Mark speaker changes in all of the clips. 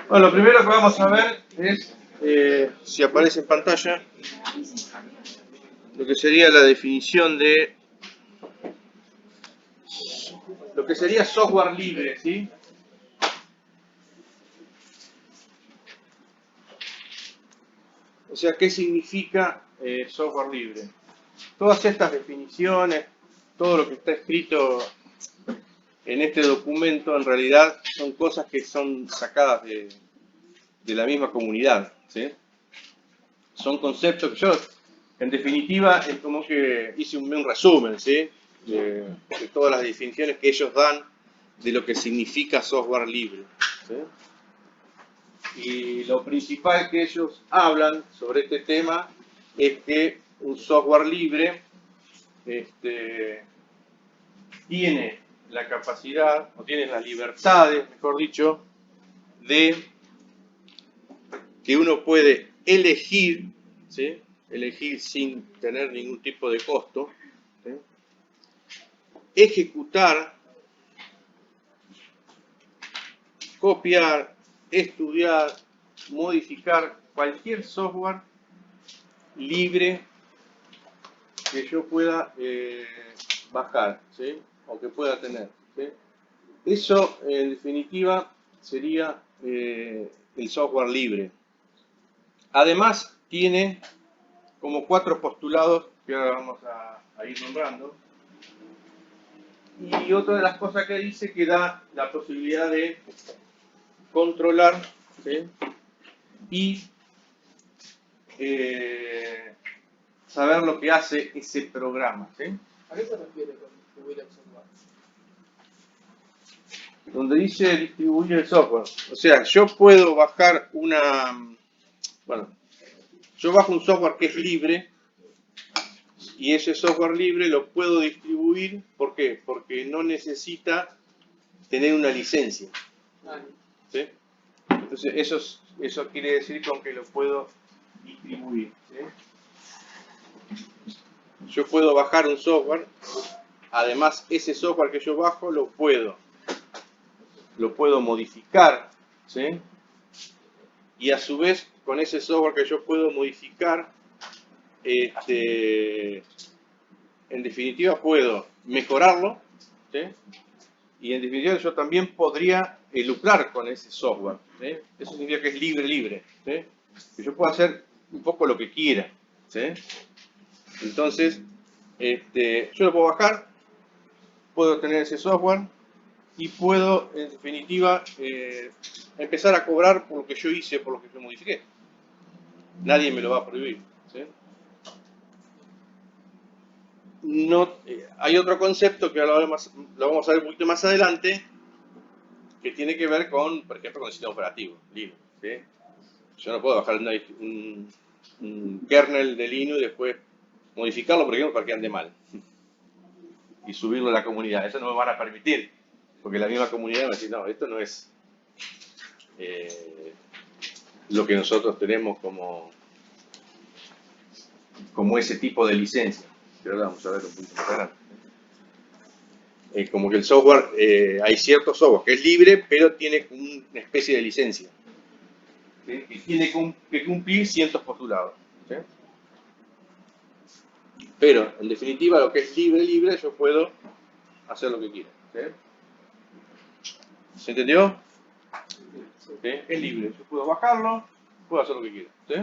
Speaker 1: Bueno, lo primero que vamos a ver es, si aparece en pantalla, lo que sería la definición de lo que sería software libre, ¿sí? O sea, ¿qué significa software libre? Todas estas definiciones, todo lo que está escrito en este documento, en realidad son cosas que son sacadas de la misma comunidad, ¿sí? Son conceptos que yo, en definitiva, es como que hice un resumen, ¿sí? De todas las definiciones que ellos dan de lo que significa software libre, ¿sí? Y lo principal que ellos hablan sobre este tema es que un software libre tiene la capacidad, o tiene las libertades, mejor dicho, de que uno puede elegir, ¿sí? Elegir sin tener ningún tipo de costo, ¿sí? Ejecutar, copiar, estudiar, modificar cualquier software libre que yo pueda bajar, ¿sí? O que pueda tener, ¿sí? Eso, en definitiva, sería el software libre. Además, tiene como 4 postulados que ahora vamos a ir nombrando. Y otra de las cosas que dice que da la posibilidad de controlar, ¿sí? Y saber lo que hace ese programa, ¿sí?
Speaker 2: ¿A qué se refiere con distribuir el software?
Speaker 1: Donde dice distribuir el software. O sea, yo puedo bajar yo bajo un software que es libre y ese software libre lo puedo distribuir. ¿Por qué? Porque no necesita tener una licencia, ¿sí? Entonces eso quiere decir con que lo puedo distribuir, ¿sí? Yo puedo bajar un software, además ese software que yo bajo lo puedo modificar, ¿sí? Y a su vez con ese software que yo puedo modificar, en definitiva puedo mejorarlo, ¿sí? Y en definitiva yo también podría lucrar con ese software, ¿sí? Eso significa que es libre, ¿sí? Que yo puedo hacer un poco lo que quiera, ¿sí? Entonces, yo lo puedo bajar, puedo tener ese software y puedo, en definitiva, empezar a cobrar por lo que yo hice, por lo que yo modifiqué. Nadie me lo va a prohibir, ¿sí? No, hay otro concepto que ahora lo vamos a ver un poquito más adelante, que tiene que ver con, por ejemplo, con el sistema operativo, Linux, ¿sí? Yo no puedo bajar un kernel de Linux y después modificarlo, por ejemplo, para que ande mal y subirlo a la comunidad. Eso no me van a permitir, porque la misma comunidad me va a decir, no, esto no es lo que nosotros tenemos como ese tipo de licencia. Pero ahora vamos a ver un poquito más adelante. Como que el software, hay cierto software que es libre, pero tiene una especie de licencia, ¿sí? Y tiene que cumplir ciertos postulados, ¿sí? Pero, en definitiva, lo que es libre, yo puedo hacer lo que quiera, ¿sí? ¿Se entendió? ¿Sí? Es libre, yo puedo bajarlo, puedo hacer lo que quiera, ¿sí?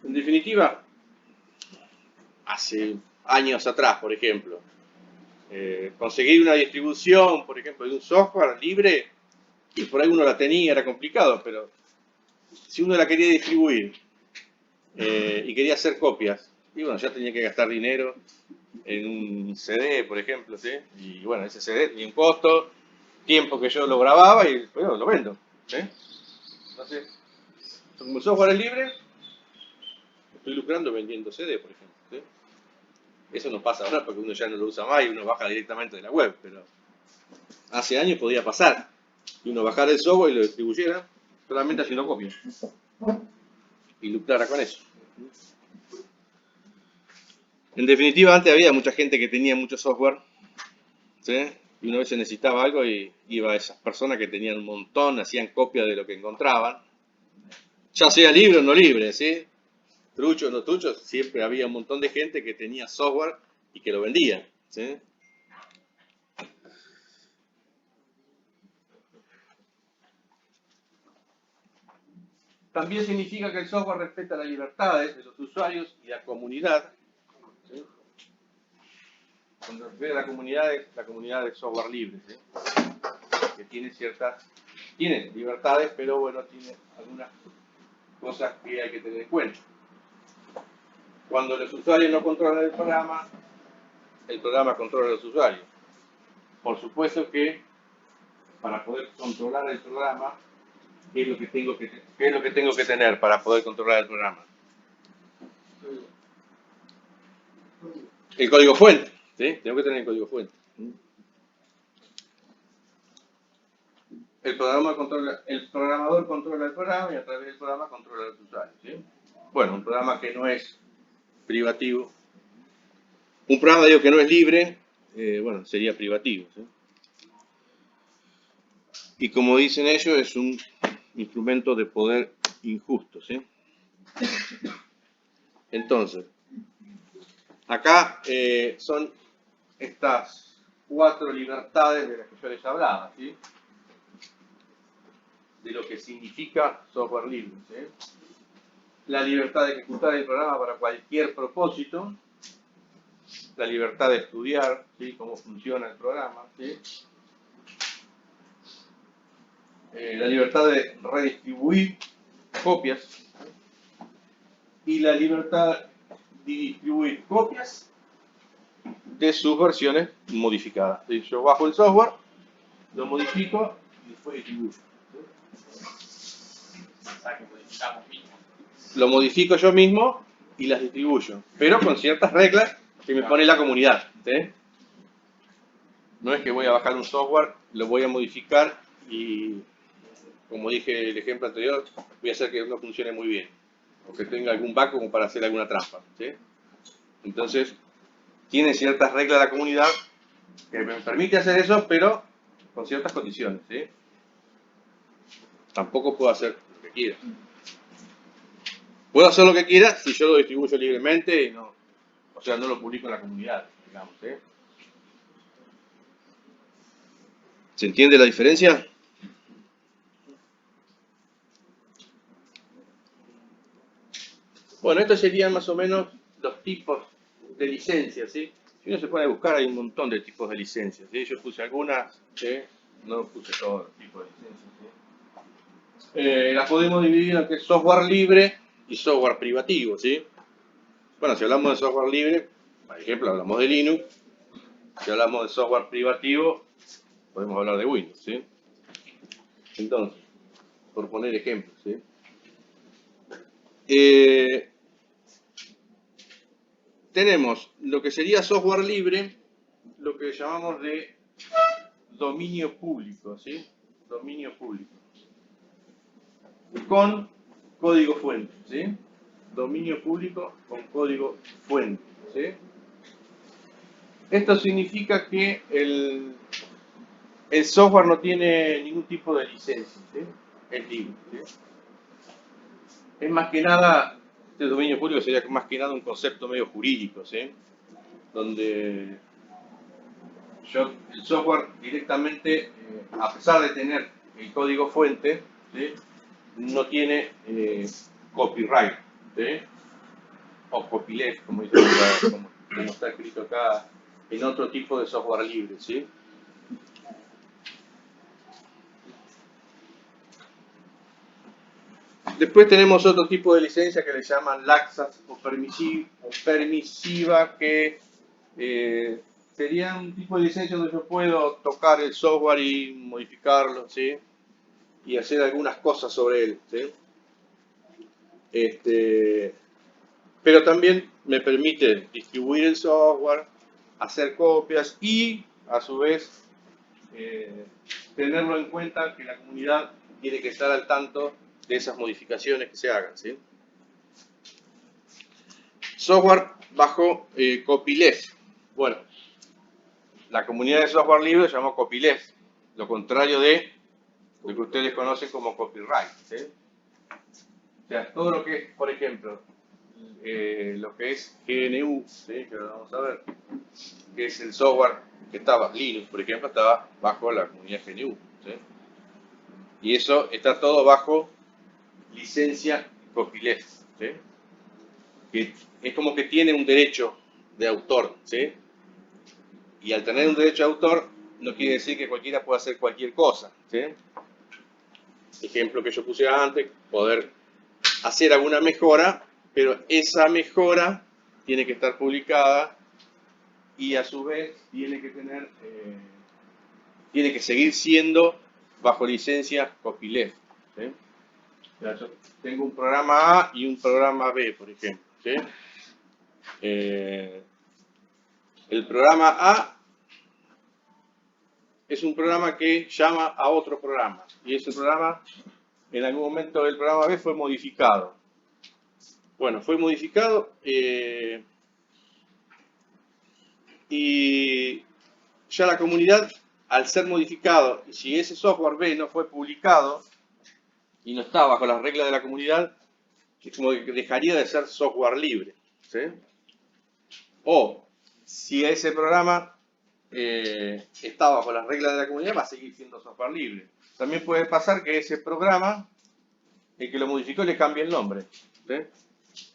Speaker 1: En definitiva, hace años atrás, por ejemplo, conseguir una distribución, por ejemplo, de un software libre, y por ahí uno la tenía, era complicado, pero si uno la quería distribuir y quería hacer copias, y bueno, ya tenía que gastar dinero en un CD, por ejemplo, ¿sí? Y bueno, ese CD tenía un costo, tiempo que yo lo grababa y bueno, lo vendo, ¿sí? Entonces, como el software es libre, estoy lucrando vendiendo CD, por ejemplo, ¿sí? Eso no pasa ahora porque uno ya no lo usa más y uno baja directamente de la web, pero hace años podía pasar que uno bajara el software y lo distribuyera solamente haciendo copias y lucrara con eso. En definitiva, antes había mucha gente que tenía mucho software, ¿sí? Y una vez se necesitaba algo y iba a esas personas que tenían un montón, hacían copia de lo que encontraban, ya sea libre o no libre, ¿sí? Trucho o no trucho, siempre había un montón de gente que tenía software y que lo vendía, ¿sí? También significa que el software respeta las libertades de los usuarios y la comunidad, ¿sí? Cuando se refiere a la comunidad de software libre, ¿sí? Que tiene libertades, pero bueno, tiene algunas cosas que hay que tener en cuenta. Cuando los usuarios no controlan el programa controla a los usuarios. Por supuesto que para poder controlar el programa, ¿qué es lo que tengo que tener para poder controlar el programa? El código fuente, ¿sí? Tengo que tener el código fuente. El programador controla el programa y a través del programa controla a los usuarios, ¿sí? Bueno, un programa que no es privativo, un programa digo que no es libre, bueno, sería privativo, ¿sí? Y como dicen ellos, es un instrumento de poder injusto, ¿sí? Entonces, acá son estas 4 libertades de las que yo les hablaba, ¿sí? De lo que significa software libre, ¿sí? La libertad de ejecutar el programa para cualquier propósito, la libertad de estudiar, ¿sí? Cómo funciona el programa, ¿sí? La libertad de redistribuir copias y la libertad de distribuir copias de sus versiones modificadas. ¿Sí? Yo bajo el software, lo modifico y después distribuyo. Lo modifico yo mismo y las distribuyo, pero con ciertas reglas que me pone la comunidad, ¿sí? No es que voy a bajar un software, lo voy a modificar y, como dije en el ejemplo anterior, voy a hacer que no funcione muy bien o que tenga algún bug como para hacer alguna trampa, ¿sí? Entonces, tiene ciertas reglas la comunidad que me permite hacer eso, pero con ciertas condiciones, ¿sí? Tampoco puedo hacer lo que quiera. Puedo hacer lo que quiera si yo lo distribuyo libremente y no lo publico en la comunidad, digamos, ¿sí? ¿Se entiende la diferencia? Bueno, estos serían más o menos los tipos de licencias, ¿sí? Si uno se pone a buscar, hay un montón de tipos de licencias, ¿sí? Yo puse algunas, ¿sí? No puse todos los tipos de licencias, ¿sí? Las podemos dividir en lo que es software libre y software privativo, ¿sí? Bueno, si hablamos de software libre, por ejemplo, hablamos de Linux. Si hablamos de software privativo, podemos hablar de Windows, ¿sí? Entonces, por poner ejemplos, ¿sí? Tenemos lo que sería software libre, lo que llamamos de dominio público, ¿sí? Dominio público. Con código fuente, ¿sí? Dominio público con código fuente, ¿sí? Esto significa que el software no tiene ningún tipo de licencia, ¿sí? Es libre, ¿sí? Es más que nada, este dominio público sería más que nada un concepto medio jurídico, ¿sí? Donde el software directamente, a pesar de tener el código fuente, ¿sí? No tiene copyright, ¿sí? O copyleft, como está escrito acá en otro tipo de software libre, ¿sí? Después tenemos otro tipo de licencia que le llaman laxas o permisiva, que sería un tipo de licencia donde yo puedo tocar el software y modificarlo, ¿sí? Y hacer algunas cosas sobre él, ¿sí? Pero también me permite distribuir el software, hacer copias y, a su vez, tenerlo en cuenta que la comunidad tiene que estar al tanto de esas modificaciones que se hagan, ¿sí? software bajo copyleft. Bueno, la comunidad de software libre se llamó copyleft, lo contrario de lo que ustedes conocen como copyright, ¿sí? O sea, todo lo que es, por ejemplo, lo que es GNU, ¿sí? Que lo vamos a ver, que es el software que estaba, Linux, por ejemplo, estaba bajo la comunidad GNU, ¿sí? Y eso está todo bajo licencia copyleft, ¿sí? Que es como que tiene un derecho de autor, ¿sí? Y al tener un derecho de autor, no quiere decir que cualquiera pueda hacer cualquier cosa, ¿sí? Ejemplo que yo puse antes, poder hacer alguna mejora, pero esa mejora tiene que estar publicada y a su vez tiene que tener, tiene que seguir siendo bajo licencia copyleft, ¿sí? O sea, yo tengo un programa A y un programa B, por ejemplo, ¿sí? El programa A es un programa que llama a otro programa y ese programa, en algún momento del programa B fue modificado. Bueno, fue modificado y ya la comunidad, al ser modificado, y si ese software B no fue publicado y no está bajo las reglas de la comunidad, es como que dejaría de ser software libre, ¿sí? O si ese programa está bajo las reglas de la comunidad, va a seguir siendo software libre. También puede pasar que ese programa, el que lo modificó, le cambie el nombre, ¿sí?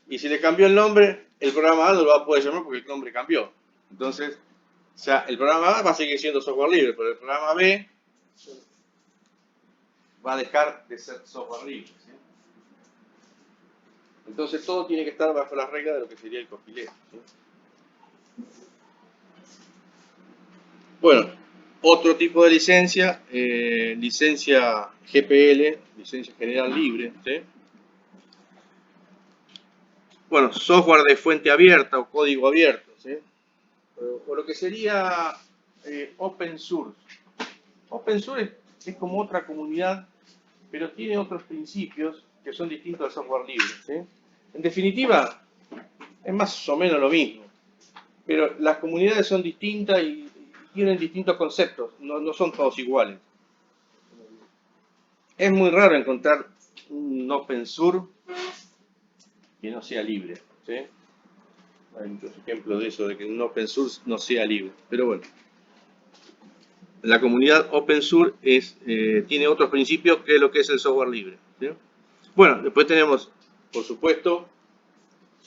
Speaker 1: Y si le cambió el nombre, el programa A no lo va a poder llamar porque el nombre cambió. Entonces, o sea, el programa A va a seguir siendo software libre, pero el programa B va a dejar de ser software libre, ¿sí? Entonces todo tiene que estar bajo las reglas de lo que sería el copyleft, ¿sí? Bueno, otro tipo de licencia, licencia GPL, licencia general libre, ¿sí? Bueno, software de fuente abierta o código abierto, ¿sí? O lo que sería open source. Open source es como otra comunidad, pero tiene otros principios que son distintos al software libre, ¿sí? En definitiva, es más o menos lo mismo, pero las comunidades son distintas y tienen distintos conceptos, no son todos iguales. Es muy raro encontrar un open source que no sea libre, ¿sí? Hay muchos ejemplos de eso, de que un open source no sea libre, pero bueno. La comunidad open source tiene otros principios que lo que es el software libre, ¿sí? Bueno, después tenemos, por supuesto,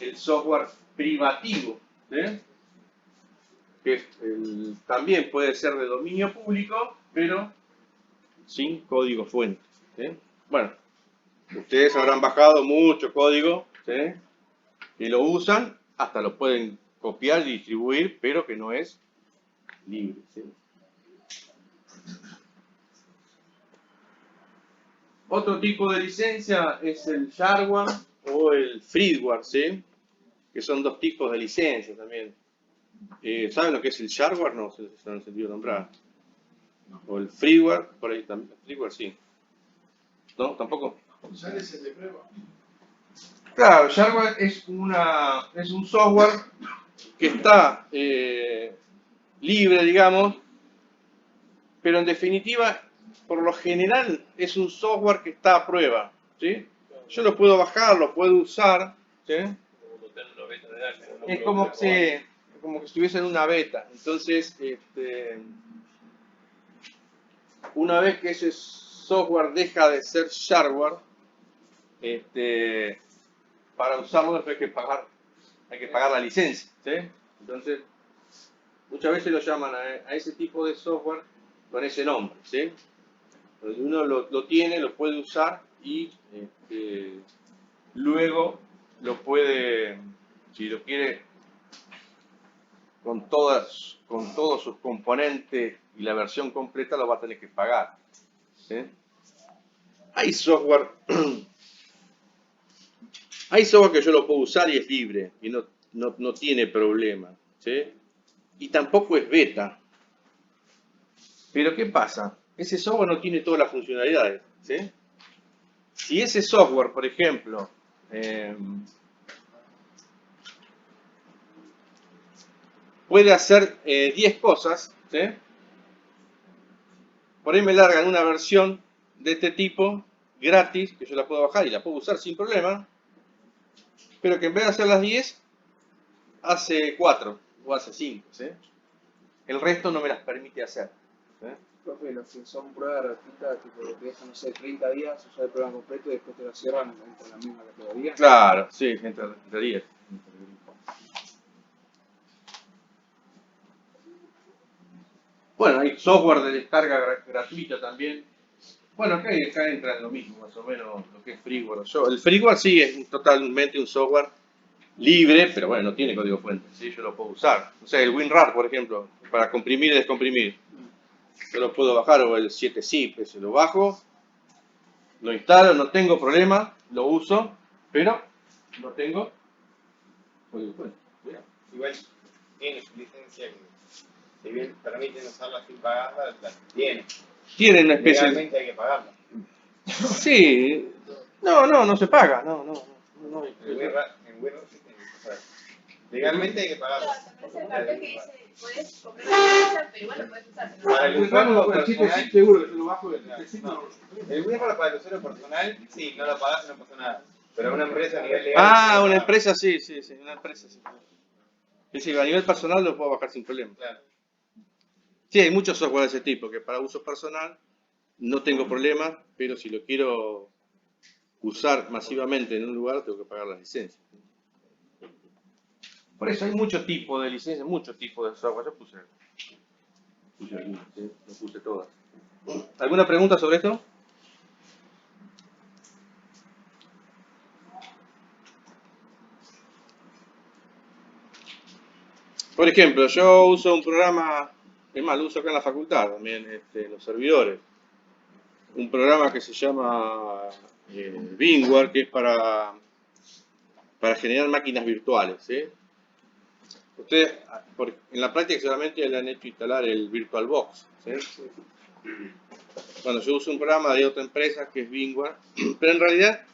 Speaker 1: el software privativo, ¿sí? Que también puede ser de dominio público, pero sin código fuente, ¿sí? Bueno, ustedes habrán bajado mucho código, ¿sí? Y lo usan, hasta lo pueden copiar y distribuir, pero que no es libre, ¿sí? Otro tipo de licencia es el shareware o el freeware, ¿sí? Que son dos tipos de licencia también. ¿Saben lo que es el shareware? No sé si se han sentido nombrar. O el freeware, por ahí también. Freeware sí. ¿No? ¿Tampoco?
Speaker 2: ¿Usar es el de prueba?
Speaker 1: Claro, shareware es un software que está libre, digamos, pero en definitiva, por lo general, es un software que está a prueba, ¿sí? Yo lo puedo bajar, lo puedo usar, ¿sí? Es como que estuviese en una beta. Entonces, una vez que ese software deja de ser shareware, para usarlo después hay que pagar la licencia, ¿sí? Entonces, muchas veces lo llaman a ese tipo de software con ese nombre, ¿sí? Donde uno lo tiene, lo puede usar y luego lo puede, si lo quiere, con todos sus componentes y la versión completa, lo va a tener que pagar, ¿sí? Hay software que yo lo puedo usar y es libre y no tiene problema, ¿sí? Y tampoco es beta. Pero ¿qué pasa? Ese software no tiene todas las funcionalidades, ¿sí? Si ese software, por ejemplo, puede hacer 10 cosas, ¿sí? Por ahí me largan una versión de este tipo, gratis, que yo la puedo bajar y la puedo usar sin problema, pero que en vez de hacer las 10, hace 4 o hace 5, ¿sí? El resto no me las permite hacer. ¿Sí?
Speaker 2: Profe, los que son pruebas gratuitas, tipo, te dejan, no sé, 30 días usar el programa completo y después te lo cierran entre la misma categoría.
Speaker 1: Claro, sí, entre 10. Bueno, hay software de descarga gratuita también. Bueno, acá entra en lo mismo, más o menos, lo que es freeware. El freeware sí es totalmente un software libre, pero bueno, no tiene código fuente, ¿sí? Yo lo puedo usar. O sea, el WinRAR, por ejemplo, para comprimir y descomprimir. Yo lo puedo bajar, o el 7zip, ese lo bajo, lo instalo, no tengo problema, lo uso, pero no tengo código fuente.
Speaker 3: Igual tiene su licencia que, si bien permiten usarla sin pagarla, la tiene.
Speaker 1: Tienen una especie de...
Speaker 3: Legalmente hay que pagarla.
Speaker 1: Sí, no se paga, no.
Speaker 3: En WinRAR sí tiene que pagar. Legalmente hay que pagarla.
Speaker 4: Aparece el cartel que dice, puedes comprar una licencia, pero igual lo puedes usar.
Speaker 3: Para el usuario personal,
Speaker 1: seguro que se lo bajo
Speaker 3: el WinRAR para el usuario personal, sí, no lo pagas, no pasa nada. Pero una empresa a nivel legal.
Speaker 1: Ah, una empresa sí, una empresa sí. Sí, a nivel personal lo puedo bajar sin problema.
Speaker 3: Claro.
Speaker 1: Sí, hay muchos software de ese tipo que para uso personal no tengo problema, pero si lo quiero usar masivamente en un lugar tengo que pagar las licencias. Por eso hay muchos tipos de licencias, muchos tipos de software. Yo puse algunas, ¿sí? No puse todas. ¿Alguna pregunta sobre esto? Por ejemplo, yo uso un programa, es más, lo uso acá en la facultad también, los servidores. Un programa que se llama VMware, que es para generar máquinas virtuales, ¿sí? Ustedes en la práctica solamente le han hecho instalar el VirtualBox, ¿sí? Bueno, yo uso un programa de otra empresa que es VMware, pero en realidad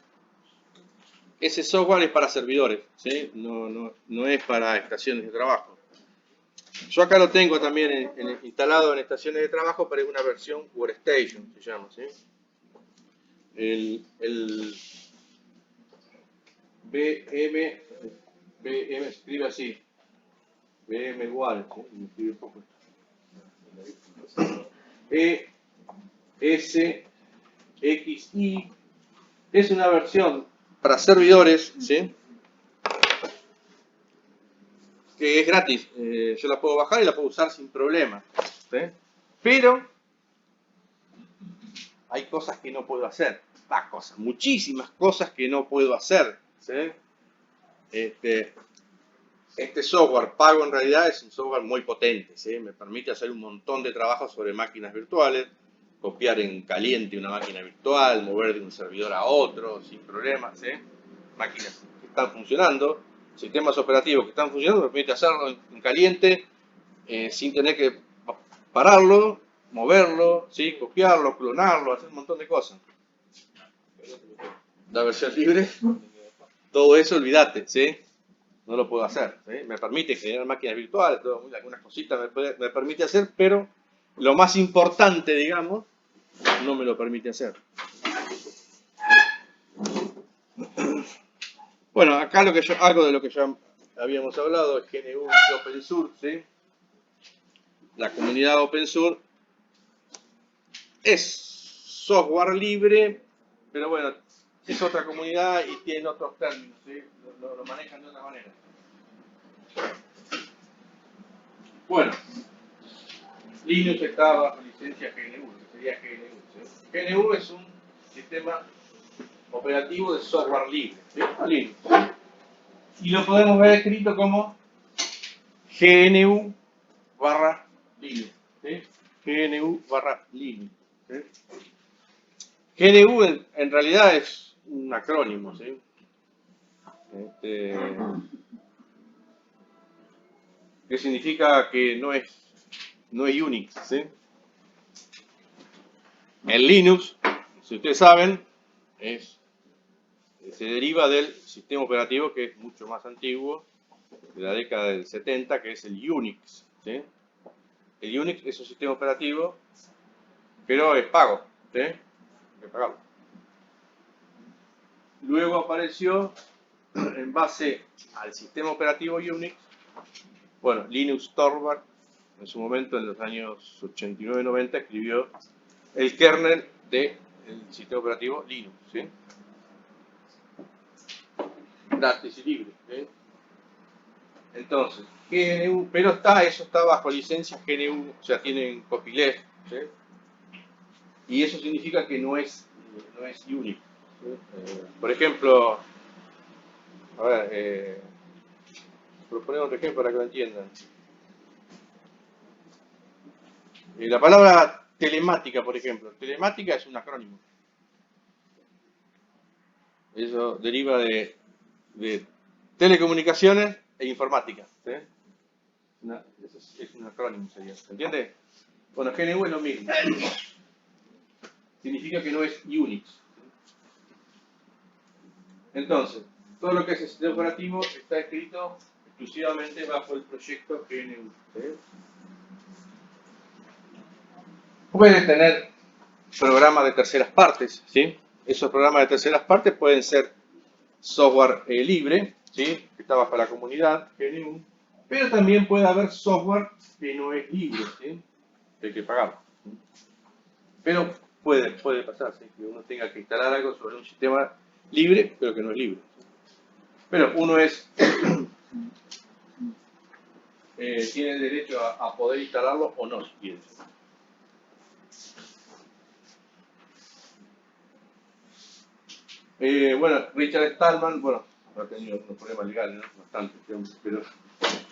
Speaker 1: ese software es para servidores, ¿sí? No es para estaciones de trabajo. Yo acá lo tengo también instalado en estaciones de trabajo, pero es una versión Workstation, se llama, ¿sí? El BM se escribe así, VMware, ¿sí? Me escribe un poco. ESXi es una versión para servidores, ¿sí? Que es gratis. Yo la puedo bajar y la puedo usar sin problema, ¿sí? Pero hay cosas que no puedo hacer. Muchísimas cosas que no puedo hacer, ¿sí? Este software pago en realidad es un software muy potente, ¿sí? Me permite hacer un montón de trabajo sobre máquinas virtuales, copiar en caliente una máquina virtual, mover de un servidor a otro sin problemas, ¿sí? Máquinas que están funcionando, sistemas operativos que están funcionando, me permite hacerlo en caliente sin tener que pararlo, moverlo, ¿sí? Copiarlo, clonarlo, hacer un montón de cosas. La versión libre, todo eso olvídate, ¿sí? No lo puedo hacer, ¿sí? Me permite generar máquinas virtuales, algunas cositas me permite hacer, pero lo más importante, digamos, no me lo permite hacer. Bueno, acá algo de lo que ya habíamos hablado es GNU y Open Source, ¿sí? La comunidad Open Source es software libre, pero bueno, es otra comunidad y tiene otros términos, ¿sí? Lo manejan de otra manera. Bueno, Linux está bajo licencia GNU, que sería GNU, ¿sí? GNU es un sistema operativo de software libre, ¿sí? Linux, ¿sí? Y lo podemos ver escrito como GNU barra Linux, ¿sí? GNU barra Linux, ¿sí? GNU en realidad es un acrónimo, ¿sí? Que significa que no es Unix, ¿sí? El Linux, si ustedes saben, se deriva del sistema operativo que es mucho más antiguo, de la década del 70, que es el Unix, ¿sí? El Unix es un sistema operativo, pero es pago, ¿sí? Hay que pagarlo. Luego apareció, en base al sistema operativo Unix, bueno, Linus Torvalds, en su momento, en los años 89-90, escribió el kernel del sistema operativo Linux, ¿sí? Gratis y libre, ¿sí? Entonces, GNU, pero eso está bajo licencia GNU, o sea, tienen copyleft, ¿sí? Y eso significa que no es Unix, ¿sí? Por ejemplo, a ver, proponemos otro ejemplo para que lo entiendan. La palabra telemática, por ejemplo. Telemática es un acrónimo. Eso deriva de telecomunicaciones e informática, ¿sí? Es un acrónimo, sería. ¿Se entiende? Bueno, GNU es lo mismo. Significa que no es Unix. Entonces, todo lo que es el sistema operativo está escrito exclusivamente bajo el proyecto GNU, ¿sí? Puede tener programas de terceras partes, ¿sí? Esos programas de terceras partes pueden ser software libre, ¿sí? Que está bajo la comunidad GNU, pero también puede haber software que no es libre, ¿sí? Que hay que pagarlo. Pero puede pasar, ¿sí? Que uno tenga que instalar algo sobre un sistema libre, pero que no es libre. Pero uno tiene el derecho a poder instalarlo o no, si quiere. Bueno, Richard Stallman, bueno, ha tenido unos problemas legales, ¿no? Bastante, pero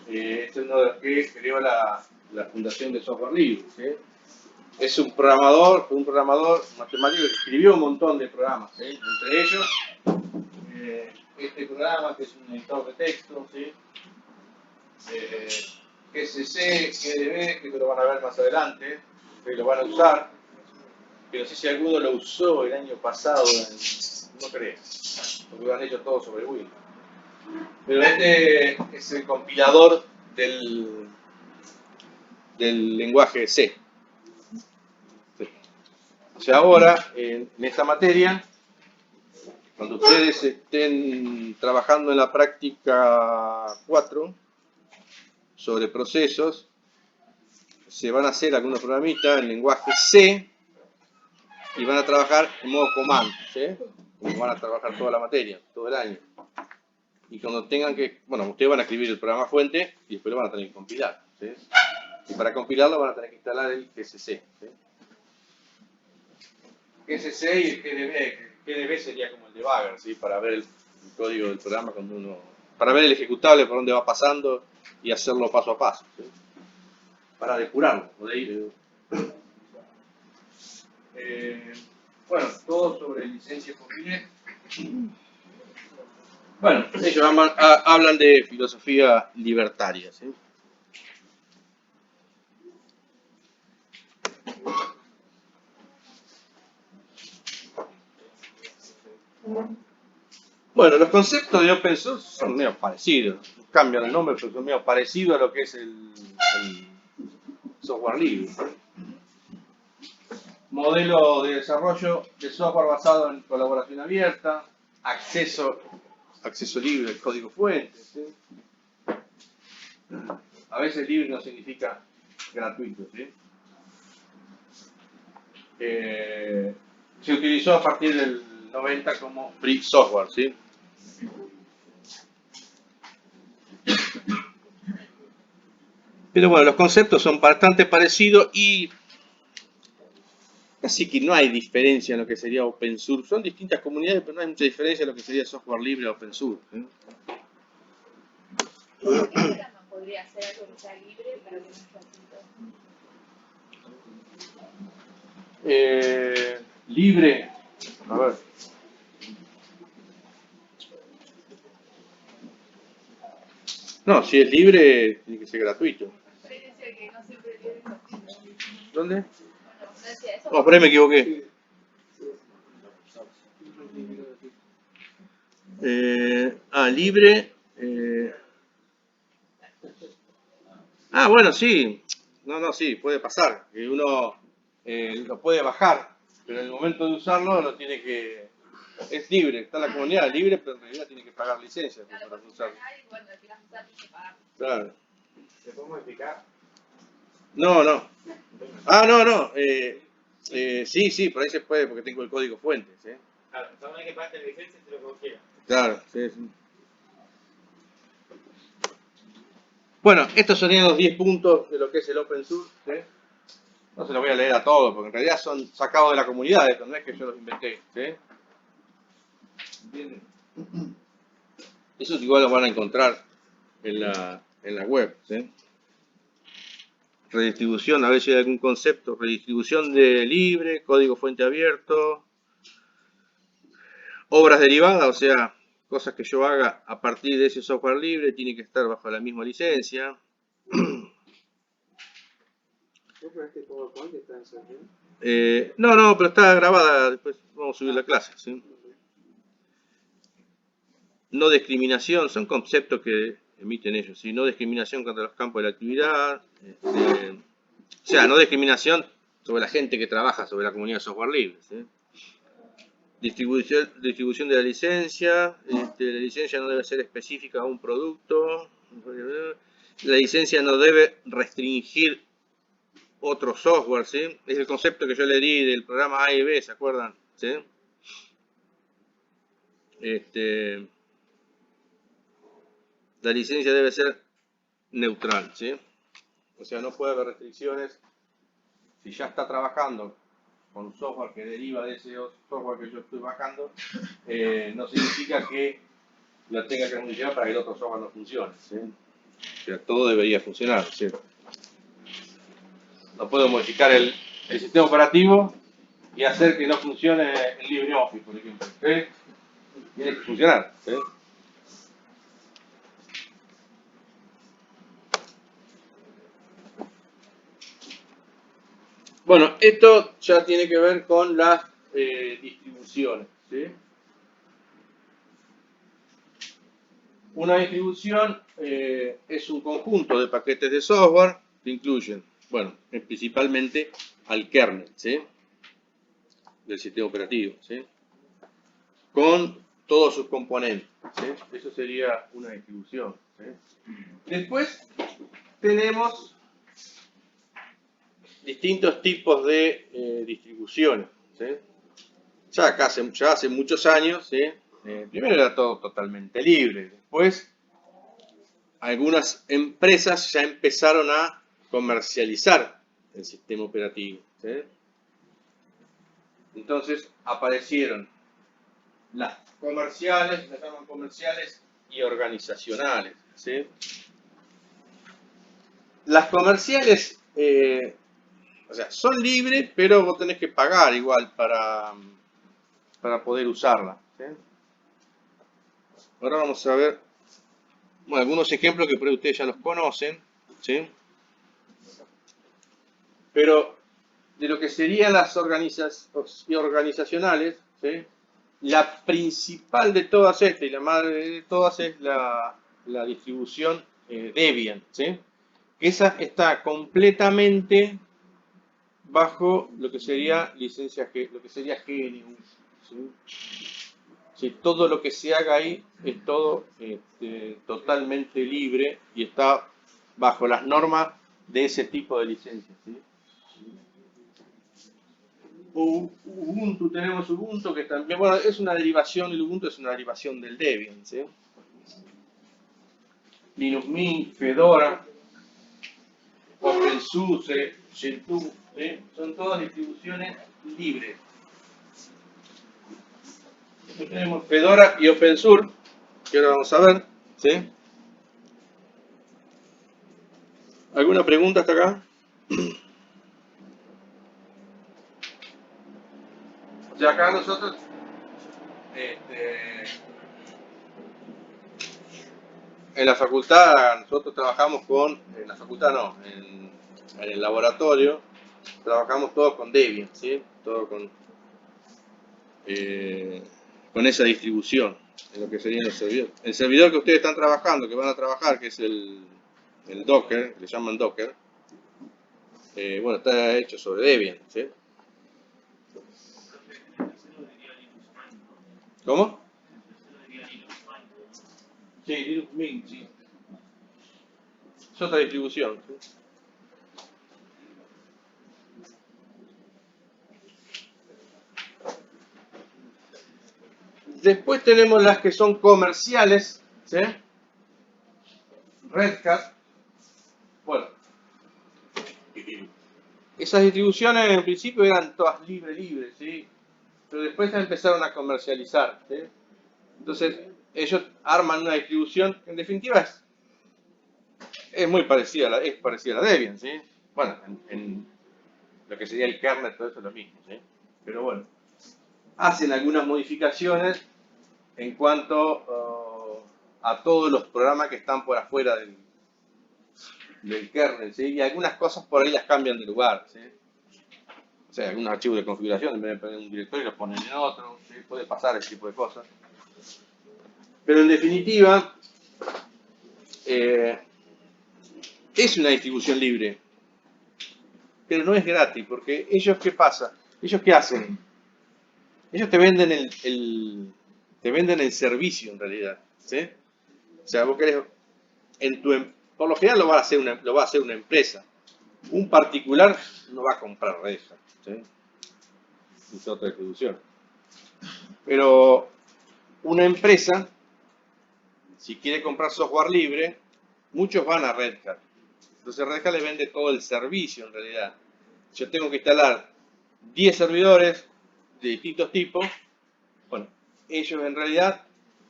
Speaker 1: este es uno de los que creó la Fundación de Software Libre, ¿sí? Es un programador matemático que escribió un montón de programas, ¿sí? Entre ellos, este programa que es un editor de texto, ¿sí? GCC, GDB, que lo van a ver más adelante, que lo van a usar, que no sé si alguno lo usó el año pasado, no creo, porque lo han hecho todo sobre Windows. Pero este es el compilador del lenguaje C. O sea, ahora, en esta materia, cuando ustedes estén trabajando en la práctica 4 sobre procesos, se van a hacer algunos programitas en lenguaje C y van a trabajar en modo command, ¿sí? Como van a trabajar toda la materia, todo el año. Y cuando tengan que, bueno, ustedes van a escribir el programa fuente y después lo van a tener que compilar, ¿sí? Y para compilarlo van a tener que instalar el GCC, ¿sí? GCC y el GDB. El GDB sería como el debugger, ¿sí? Para ver el código del programa cuando uno, para ver el ejecutable por dónde va pasando y hacerlo paso a paso, ¿sí? Para depurarlo, de ir. Bueno, todo sobre licencia copyleft. Bueno, ellos hablan de filosofía libertaria, ¿sí? Bueno, los conceptos de open source son medio parecidos, cambian el nombre, pero son medio parecidos a lo que es el software libre. Modelo de desarrollo de software basado en colaboración abierta, acceso libre al código fuente, ¿sí? A veces libre no significa gratuito, ¿sí? Se utilizó a partir del 90 como free software, ¿sí? Pero bueno, los conceptos son bastante parecidos y casi que no hay diferencia en lo que sería open source. Son distintas comunidades, pero no hay mucha diferencia en lo que sería software libre o open source, ¿sí?
Speaker 4: Podría ser algo que sea libre para que no sea
Speaker 1: libre, a ver. No, si es libre, tiene que ser gratuito. ¿Dónde? No, por ahí me equivoqué. Libre. Ah, bueno, sí. No, sí, puede pasar. Que uno lo puede bajar, pero en el momento de usarlo lo tiene que... Es libre, está la comunidad libre, pero en realidad tiene que pagar licencia
Speaker 4: Claro,
Speaker 1: para
Speaker 4: vos
Speaker 1: usarlo.
Speaker 4: funcionar y bueno, al final usar tienes que pagar.
Speaker 1: Claro.
Speaker 3: ¿Se puede modificar?
Speaker 1: No. No. Sí, por ahí se puede porque tengo el código fuente. ¿Sí?
Speaker 3: Claro, una vez que pagaste la licencia, se lo consigue.
Speaker 1: Claro, sí. Bueno, estos serían los 10 puntos de lo que es el Open Source. ¿Sí? No se los voy a leer a todos porque en realidad son sacados de la comunidad, esto no es que yo los inventé. ¿Sí? ¿Entienden? Esos igual los van a encontrar en la web. ¿Sí? Redistribución, a ver si hay algún concepto. Redistribución de libre, código fuente abierto. Obras derivadas, o sea, cosas que yo haga a partir de ese software libre, tiene que estar bajo la misma licencia.
Speaker 2: ¿Vos crees que PowerPoint está en serio?
Speaker 1: No, pero está grabada, después vamos a subir la clase. ¿Sí? No discriminación, son conceptos que emiten ellos. ¿Sí? No discriminación contra los campos de la actividad. O sea, no discriminación sobre la gente que trabaja sobre la comunidad de software libre. ¿Sí? Distribución de la licencia. La licencia no debe ser específica a un producto. La licencia no debe restringir otro software, ¿sí? Es el concepto que yo le di del programa A y B, ¿se acuerdan? ¿Sí? La licencia debe ser neutral, ¿sí? O sea, no puede haber restricciones. Si ya está trabajando con un software que deriva de ese software que yo estoy bajando, no significa que lo tenga que modificar para que el otro software no funcione, ¿sí? O sea, todo debería funcionar, ¿sí? No puedo modificar el sistema operativo y hacer que no funcione el LibreOffice, por ejemplo. ¿Sí? Tiene que funcionar. ¿Sí? Bueno, esto ya tiene que ver con las distribuciones. ¿Sí? Una distribución es un conjunto de paquetes de software que incluyen, bueno, principalmente al kernel, ¿sí? Del sistema operativo, ¿sí? Con todos sus componentes, ¿sí? Eso sería una distribución, ¿sí? Después tenemos distintos tipos de distribuciones, ¿sí? Ya hace muchos años, ¿sí? Primero era todo totalmente libre, después algunas empresas ya empezaron a comercializar el sistema operativo, ¿sí? Entonces aparecieron las comerciales, las llaman comerciales y organizacionales, ¿sí? Las comerciales, o sea, son libres, pero vos tenés que pagar igual para poder usarla, ¿sí? Ahora vamos a ver, bueno, algunos ejemplos que por ahí ustedes ya los conocen, ¿sí? Pero de lo que serían las organizacionales, ¿sí? La principal de todas estas y la madre de todas es la distribución Debian, ¿sí? Esa está completamente bajo lo que sería licencia lo que sería GNU, ¿sí? Sí, todo lo que se haga ahí es todo totalmente libre y está bajo las normas de ese tipo de licencias, ¿sí? Ubuntu, tenemos Ubuntu que también, bueno, es una derivación, el Ubuntu es una derivación del Debian, ¿sí? Linux Mint, Fedora, OpenSUSE, Gentoo, ¿sí? Son todas distribuciones libres. Después tenemos Fedora y OpenSUSE, que ahora vamos a ver, ¿sí? ¿Alguna pregunta hasta acá? O sea, acá nosotros en la facultad nosotros trabajamos en la facultad no, en el laboratorio trabajamos todos con Debian, ¿sí? Todo con esa distribución, en lo que serían los servidores. El servidor que ustedes están trabajando, que van a trabajar, que es el el Docker, le llaman Docker, bueno, está hecho sobre Debian, ¿sí? ¿Cómo? Sí, Linux Mint, sí. Es otra distribución, ¿sí? Después tenemos las que son comerciales, ¿sí? Red Hat. Bueno, esas distribuciones en principio eran todas libres, ¿sí? Pero después se empezaron a comercializar, ¿sí? Entonces, ellos arman una distribución que en definitiva es muy parecida a la Debian, ¿sí? Bueno, en lo que sería el kernel, todo eso es lo mismo, ¿sí? Pero bueno, hacen algunas modificaciones en cuanto a todos los programas que están por afuera del kernel, ¿sí? Y algunas cosas por ahí las cambian de lugar, ¿sí? O sea, algunos archivos de configuración, en vez de poner en un directorio, los ponen en otro, ¿sí? Puede pasar ese tipo de cosas. Pero en definitiva, es una distribución libre, pero no es gratis, porque ellos, ¿qué pasa? ¿Ellos qué hacen? Ellos te venden te venden el servicio en realidad, ¿sí? O sea, vos querés, por lo general lo va a hacer una empresa. Un particular no va a comprar Red Hat, ¿sí? Es otra distribución. Pero una empresa, si quiere comprar software libre, muchos van a Red Hat. Entonces Red Hat le vende todo el servicio en realidad. Yo tengo que instalar 10 servidores de distintos tipos. Bueno, ellos en realidad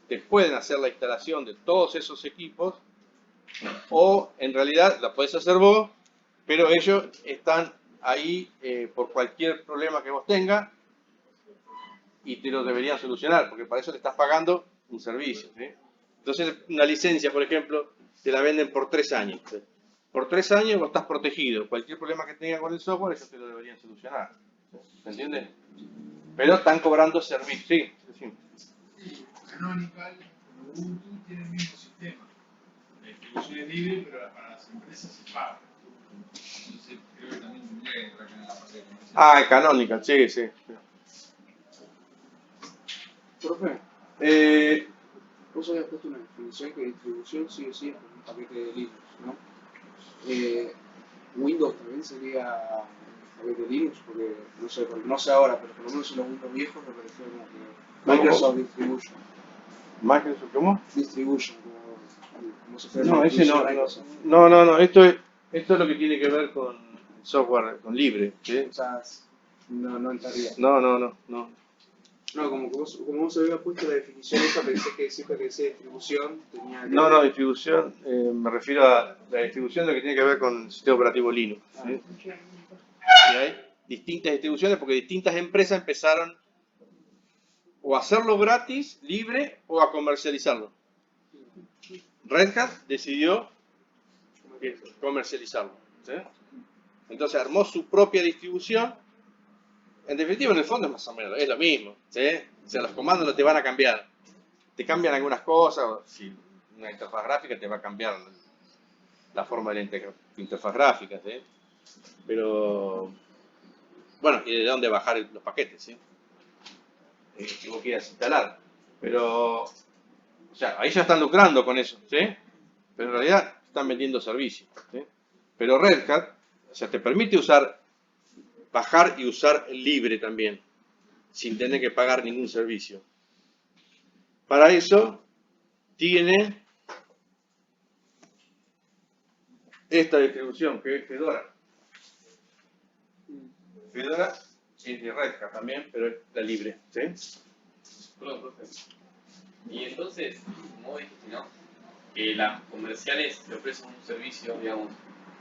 Speaker 1: te pueden hacer la instalación de todos esos equipos, o en realidad la puedes hacer vos, pero ellos están ahí por cualquier problema que vos tengas y te lo deberían solucionar, porque para eso le estás pagando un servicio, ¿sí? Entonces, una licencia, por ejemplo, te la venden por 3 años. ¿Sí? Por 3 años vos estás protegido. Cualquier problema que tengas con el software, ellos te lo deberían solucionar. ¿Se entiende? Pero están cobrando servicio. Sí, sí.
Speaker 5: Canonical, como Ubuntu, tiene el mismo sistema. La distribución es libre, pero para las empresas se paga. Entonces creo que también tendría que entrar acá en la parte de comercial.
Speaker 1: Ah, el Canonical, sí, sí.
Speaker 2: Profe, vos habías puesto una definición que distribución sí o sí es como un paquete de Linux, ¿no? Windows también sería un paquete de Linux, porque no sé ahora, pero por lo menos en los Windows viejos me parecía como que Microsoft Distribution.
Speaker 1: ¿Microsoft cómo?
Speaker 2: Distribution, como se fuera
Speaker 1: No, ese no. No. Esto es lo que tiene que ver con software, con libre, ¿sí?
Speaker 2: O sea, no entraría.
Speaker 1: No.
Speaker 2: No, como vos habías puesto la definición esa, pensé que siempre que decía distribución tenía que
Speaker 1: No, distribución, me refiero a la distribución de lo que tiene que ver con el sistema operativo Linux, ¿sí? Y hay distintas distribuciones porque distintas empresas empezaron o a hacerlo gratis, libre, o a comercializarlo. Red Hat decidió comercializarlo, ¿sí? Entonces armó su propia distribución. En definitiva, en el fondo es más o menos, es lo mismo, ¿sí? O sea, los comandos no te van a cambiar. Te cambian algunas cosas, si una interfaz gráfica te va a cambiar la forma de la interfaz gráfica, ¿sí? Pero, bueno, y de dónde bajar los paquetes, ¿sí? Que vos quieras instalar. Pero, o sea, ahí ya están lucrando con eso, ¿sí? Pero en realidad están vendiendo servicios, ¿sí? Pero Red Hat, o sea, te permite bajar y usar libre también, sin tener que pagar ningún servicio. Para eso tiene esta distribución que es Fedora. Fedora es de Red Hat también, pero es la libre, ¿sí?
Speaker 6: Perdón, profe. Y entonces, como dijiste, ¿no? Que las comerciales te ofrecen un servicio, digamos,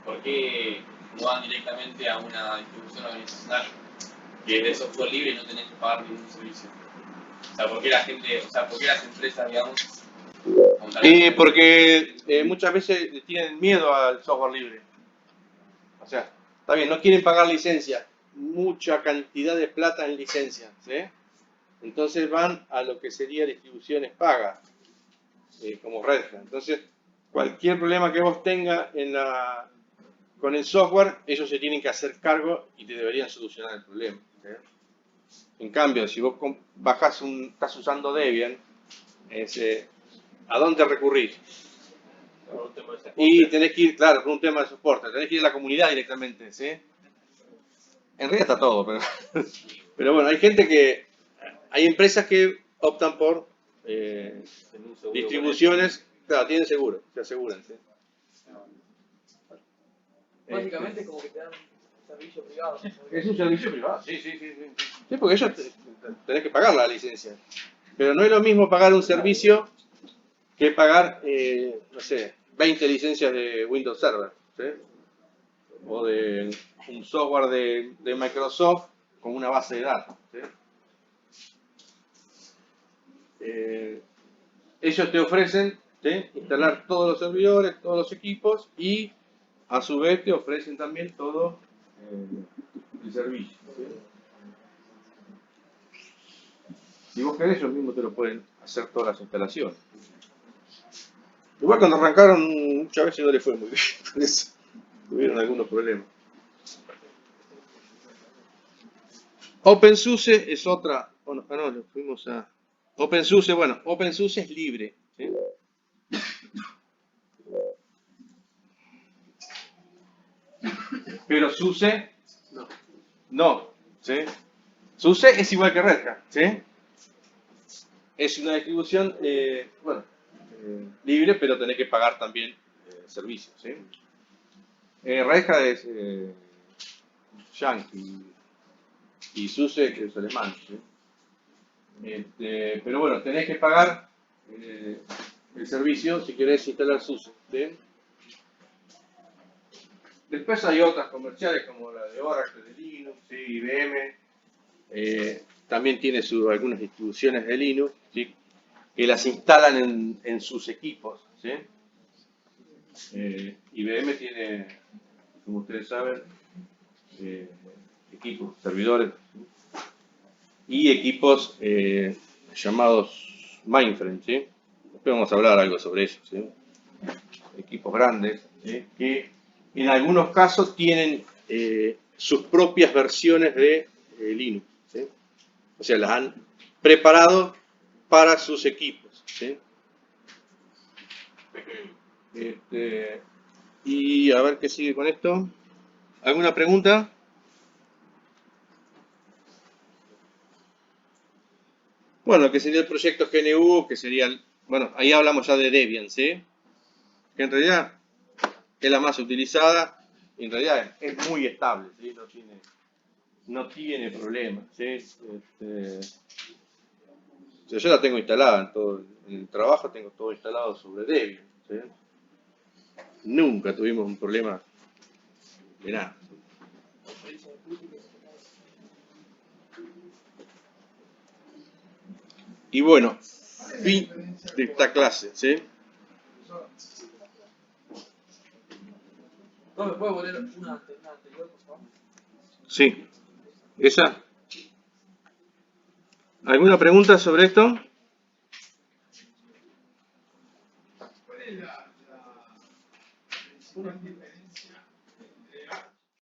Speaker 6: ¿por qué no van directamente a una distribución organizacional que es de software libre y no tenés que pagar ningún servicio? O sea, ¿por qué las empresas, digamos,
Speaker 1: Porque muchas veces tienen miedo al software libre. O sea, está bien, no quieren pagar licencia, mucha cantidad de plata en licencia, ¿sí? Entonces van a lo que sería distribuciones pagas, como Red Hat. Entonces, cualquier problema que vos tengas con el software, ellos se tienen que hacer cargo y te deberían solucionar el problema. ¿Sí? En cambio, si vos estás usando Debian, ¿a dónde recurrir?
Speaker 6: Por un tema de soporte.
Speaker 1: Y tenés que ir, claro, por un tema de soporte, tenés que ir a la comunidad directamente, ¿sí? En realidad está todo, pero bueno, hay empresas que optan por
Speaker 6: En un seguro
Speaker 1: distribuciones, claro, tienen seguro, se aseguran, ¿sí?
Speaker 7: Básicamente es como que te dan servicio privado.
Speaker 1: Es un servicio privado, sí. Sí, porque ellos tenés que pagar la licencia. Pero no es lo mismo pagar un servicio que pagar, no sé, 20 licencias de Windows Server, ¿sí? O de un software de Microsoft con una base de datos, ¿sí? Ellos te ofrecen, ¿sí?, instalar todos los servidores, todos los equipos y a su vez te ofrecen también todo el servicio, ¿sí? Si vos querés, ellos mismos te lo pueden hacer todas las instalaciones. Igual cuando arrancaron muchas veces no les fue muy bien, por eso tuvieron algunos problemas. OpenSUSE es otra. Bueno, lo fuimos a. OpenSUSE, bueno, OpenSUSE es libre, ¿sí? Pero SUSE no, ¿sí? SUSE es igual que Red Hat, ¿sí? Es una distribución, libre, pero tenés que pagar también servicios, ¿sí? Red Hat es yankee y SUSE que es alemán, ¿sí? Pero bueno, tenés que pagar el servicio si querés instalar SUSE, ¿sí? Después hay otras comerciales como la de Oracle, de Linux, ¿sí? IBM, también tiene algunas distribuciones de Linux, ¿sí?, que las instalan en sus equipos, ¿sí? IBM tiene, como ustedes saben, equipos, servidores, ¿sí?, y equipos llamados mainframe, ¿sí? Después vamos a hablar algo sobre eso, ¿sí? Equipos grandes, ¿sí?, que en algunos casos tienen sus propias versiones de Linux, ¿sí? O sea, las han preparado para sus equipos, ¿sí? Y a ver qué sigue con esto. ¿Alguna pregunta? Bueno, que sería el proyecto GNU, que sería, bueno, ahí hablamos ya de Debian, ¿sí? Que en realidad es la más utilizada, y en realidad es muy estable, ¿sí? No tiene problemas, ¿sí? O sea, yo la tengo instalada en el trabajo, tengo todo instalado sobre Debian, ¿sí? Nunca tuvimos un problema de nada. Y bueno, fin de esta clase, ¿sí?
Speaker 7: ¿No me puede poner una anterior, por favor?
Speaker 1: Sí. ¿Esa? ¿Alguna pregunta sobre esto?
Speaker 5: ¿Cuál es la principal diferencia?